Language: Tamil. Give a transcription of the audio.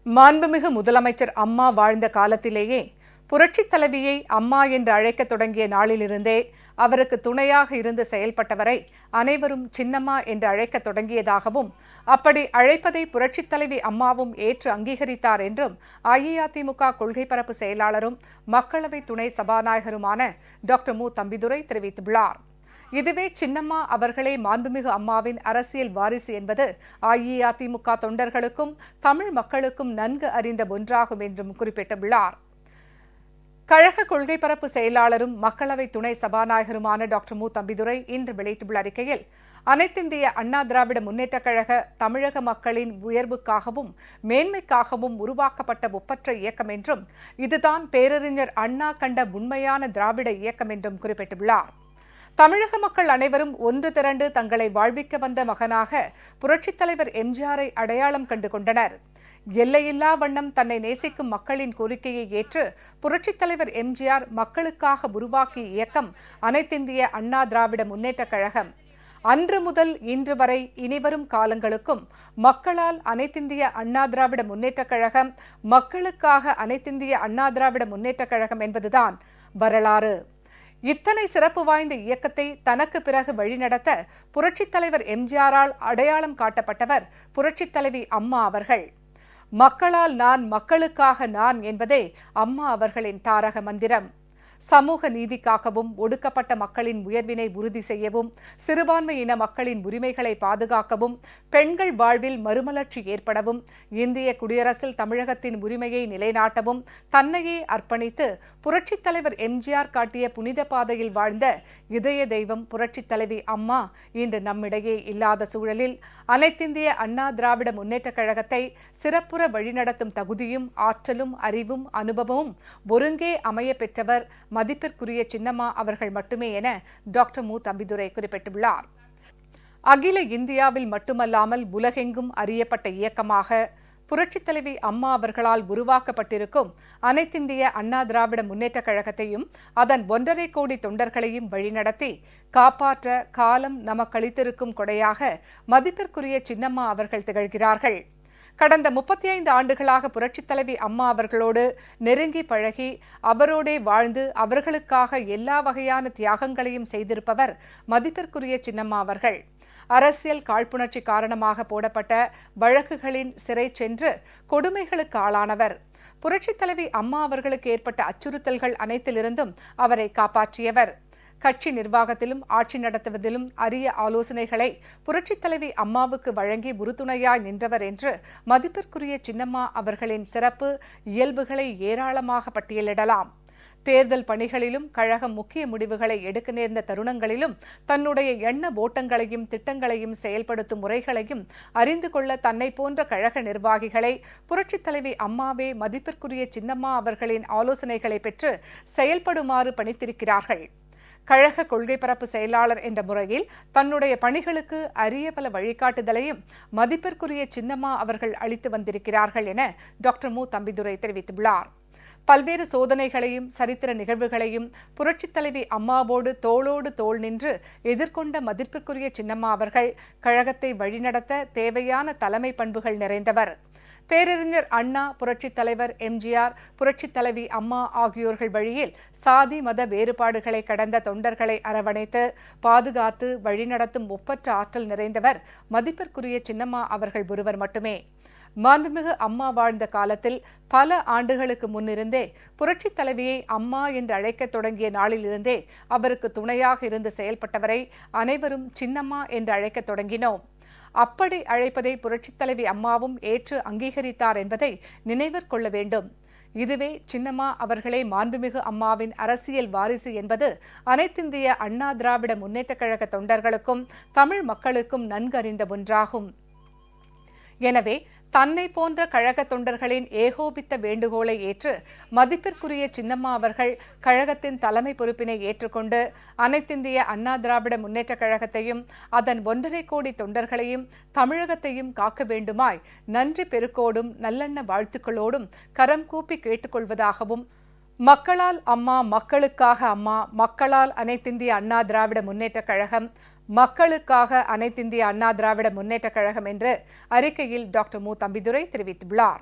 மாண்புமிகு முதலமைச்சர் அம்மா வாழ்ந்த காலத்திலேயே புரட்சித் தலைவியை அம்மா என்று அழைக்கத் தொடங்கிய நாளிலிருந்தே அவருக்கு துணையாக இருந்து செயல்பட்டவரை அனைவரும் சின்னம்மா என்று அழைக்கத் தொடங்கியதாகவும் அப்படி அழைப்பதை புரட்சித் தலைவி அம்மாவும் ஏற்று அங்கீகரித்தார் என்றும் அஇஅதிமுக கொள்கை பரப்பு செயலாளரும் மக்களவை துணை சபாநாயகருமான டாக்டர் மு தம்பிதுரை தெரிவித்துள்ளார். இதுவே சின்னம்மா அவர்களே மாண்புமிகு அம்மாவின் அரசியல் வாரிசு என்பது அஇஅதிமுக தொண்டர்களுக்கும் தமிழ் மக்களுக்கும் நன்கு அறிந்த ஒன்றாகும் என்றும் குறிப்பிட்டுள்ளார். கழக கொள்கை பரப்பு செயலாளரும் மக்களவை துணை சபாநாயகருமான டாக்டர் மு தம்பிதுரை இன்று வெளியிட்டுள்ள அறிக்கையில், அனைத்திந்திய அண்ணா திராவிட முன்னேற்றக் கழக தமிழக மக்களின் உயர்வுக்காகவும் மேன்மைக்காகவும் உருவாக்கப்பட்ட ஒப்பற்ற இயக்கம் என்றும் இதுதான் பேரறிஞர் அண்ணா கண்ட உண்மையான திராவிட இயக்கம் என்றும் குறிப்பிட்டுள்ளார். தமிழக மக்கள் அனைவரும் ஒன்று திரண்டு தங்களை வாழ்விக்க வந்த மகனாக புரட்சித் தலைவர் எம்ஜிஆரை அடையாளம் கண்டு கொண்டனர். எல்லையில்லா வண்ணம் தன்னை நேசிக்கும் மக்களின் கோரிக்கையை ஏற்று புரட்சித் தலைவர் எம்ஜிஆர் மக்களுக்காக உருவாக்கிய இயக்கம் அனைத்திந்திய அண்ணா திராவிட முன்னேற்றக் கழகம். அன்று முதல் இன்று வரை இனிவரும் காலங்களுக்கும் மக்களால் அனைத்திந்திய அண்ணா திராவிட முன்னேற்றக் கழகம், மக்களுக்காக அனைத்திந்திய அண்ணா திராவிட முன்னேற்றக் கழகம் என்பதுதான் வரலாறு. இத்தனை சிறப்பு வாய்ந்த இயக்கத்தை தனக்கு பிறகு வழிநடத்த புரட்சித் தலைவர் எம்ஜிஆரால் அடையாளம் காட்டப்பட்டவர் புரட்சித் தலைவி அம்மா அவர்கள். மக்களால் நான், மக்களுக்காக நான் என்பதே அம்மா அவர்களின் தாரக மந்திரம். சமூக நீதிக்காகவும் ஒடுக்கப்பட்ட மக்களின் உயர்வினை உறுதி செய்யவும், சிறுபான்மை இன மக்களின் உரிமைகளை பாதுகாக்கவும், பெண்கள் வாழ்வில் மறுமலர்ச்சி ஏற்படவும், இந்திய குடியரசில் தமிழகத்தின் உரிமையை நிலைநாட்டவும் தன்னையே அர்ப்பணித்து புரட்சித் தலைவர் எம்ஜிஆர் காட்டிய புனித பாதையில் வாழ்ந்த இதய தெய்வம் புரட்சித் தலைவி அம்மா இன்று நம்மிடையே இல்லாத சூழலில் அனைத்திந்திய அண்ணா திராவிட முன்னேற்றக் கழகத்தை சிறப்புற வழிநடத்தும் தகுதியும் ஆற்றலும் அறிவும் அனுபவமும் ஒருங்கே அமைய பெற்றவர் மதிப்பிற்குரிய சின்னம்மா அவர்கள் மட்டுமே என டாக்டர் மு தம்பிதுரை குறிப்பிட்டுள்ளார். அகில இந்தியாவில் மட்டுமல்லாமல் உலகெங்கும் அறியப்பட்ட இயக்கமாக புரட்சித் தலைவி அம்மா அவர்களால் உருவாக்கப்பட்டிருக்கும் அனைத்திந்திய அண்ணா திராவிட முன்னேற்றக் கழகத்தையும் அதன் 1.5 கோடி தொண்டர்களையும் வழிநடத்தி காப்பாற்ற காலம் நமக்களித்திருக்கும் கொடையாக மதிப்பிற்குரிய சின்னம்மா அவர்கள் திகழ்கிறார்கள். கடந்த 35 ஆண்டுகளாக புரட்சித் தலைவி அம்மா அவர்களோடு நெருங்கி பழகி அவரோடே வாழ்ந்து அவர்களுக்காக எல்லா வகையான தியாகங்களையும் செய்திருப்பவர் மதிப்பிற்குரிய சின்னம்மா அவர்கள். அரசியல் காழ்ப்புணர்ச்சி காரணமாக போடப்பட்ட வழக்குகளின் சிறை சென்று கொடுமைகளுக்கு ஆளானவர். புரட்சித் தலைவி அம்மா அவர்களுக்கு ஏற்பட்ட அச்சுறுத்தல்கள் அனைத்திலிருந்தும் அவரை காப்பாற்றியவர். கட்சி நிர்வாகத்திலும் ஆட்சி நடத்துவதிலும் அரிய ஆலோசனைகளை புரட்சித் தலைவி அம்மாவுக்கு வழங்கி உறுதுணையாய் நின்றவர் என்று மதிப்பிற்குரிய சின்னம்மா அவர்களின் சிறப்பு இயல்புகளை ஏராளமாக பட்டியலிடலாம். தேர்தல் பணிகளிலும் கழகம் முக்கிய முடிவுகளை எடுக்க நேர்ந்த தருணங்களிலும் தன்னுடைய எண்ண ஓட்டங்களையும் திட்டங்களையும் செயல்படுத்தும் முறைகளையும் அறிந்து கொள்ள தன்னை போன்ற கழக நிர்வாகிகளை புரட்சித் தலைவி அம்மாவே மதிப்பிற்குரிய சின்னம்மா அவர்களின் ஆலோசனைகளை பெற்று செயல்படுமாறு பணித்திருக்கிறார்கள். கழக கொள்கை பரப்பு செயலாளர் என்ற முறையில் தன்னுடைய பணிகளுக்கு அரிய பல வழிகாட்டுதலையும் மதிப்பிற்குரிய சின்னம்மா அவர்கள் அளித்து வந்திருக்கிறார்கள் என டாக்டர் மு தம்பிதுரை தெரிவித்துள்ளார். பல்வேறு சோதனைகளையும் சரித்திர நிகழ்வுகளையும் புரட்சித் தலைவி அம்மாவோடு தோளோடு தோள் நின்று எதிர்கொண்ட மதிப்பிற்குரிய சின்னம்மா அவர்கள் கழகத்தை வழிநடத்த தேவையான தலைமை பண்புகள் நிறைந்தவர். பேரறிஞர் அண்ணா, புரட்சித் தலைவர் எம்ஜிஆர், புரட்சித் தலைவி அம்மா ஆகியோர்கள் வழியில் சாதி மத வேறுபாடுகளை கடந்த தொண்டர்களை அரவணைத்து பாதுகாத்து வழிநடத்தும் ஒப்பற்ற ஆற்றல் நிறைந்தவர் மதிப்பிற்குரிய சின்னம்மா அவர்கள் ஒருவர் மட்டுமே. மாண்புமிகு அம்மா வாழ்ந்த காலத்தில் பல ஆண்டுகளுக்கு முன்னிருந்தே புரட்சித் தலைவியை அம்மா என்று அழைக்கத் தொடங்கிய நாளிலிருந்தே அவருக்கு துணையாக இருந்து செயல்பட்டவரை அனைவரும் சின்னம்மா என்று அழைக்கத் தொடங்கினோம். அப்படி அழைப்பதை புரட்சித் தலைவி அம்மாவும் ஏற்று அங்கீகரித்தார் என்பதை நினைவிற்கொள்ள வேண்டும். இதுவே சின்னம்மா அவர்களே மாண்புமிகு அம்மாவின் அரசியல் வாரிசு என்பது அனைத்திந்திய அண்ணா திராவிட முன்னேற்றக் கழக தொண்டர்களுக்கும் தமிழ் மக்களுக்கும் நன்கறிந்த ஒன்றாகும். எனவே தன்னை போன்ற கழக தொண்டர்களின் ஏகோபித்த வேண்டுகோளை ஏற்று மதிப்பிற்குரிய சின்னம்மா அவர்கள் கழகத்தின் தலைமை பொறுப்பினை ஏற்றுக்கொண்டு அனைத்திந்திய அண்ணா திராவிட முன்னேற்றக் கழகத்தையும் அதன் 1.5 கோடி தொண்டர்களையும் தமிழகத்தையும் காக்க வேண்டுமாய் நன்றி பெருக்கோடும் நல்லெண்ண வாழ்த்துக்களோடும் கரம் கூப்பி கேட்டுக்கொள்வதாகவும், மக்களால் அம்மா, மக்களுக்காக அம்மா, மக்களால் அனைத்திந்திய அண்ணா திராவிட முன்னேற்றக் கழகம், மக்களுக்காக அனைத்திந்திய அண்ணா திராவிட முன்னேற்றக் கழகம் என்று அறிக்கையில் டாக்டர் மு தம்பிதுரை தெரிவித்துள்ளார்.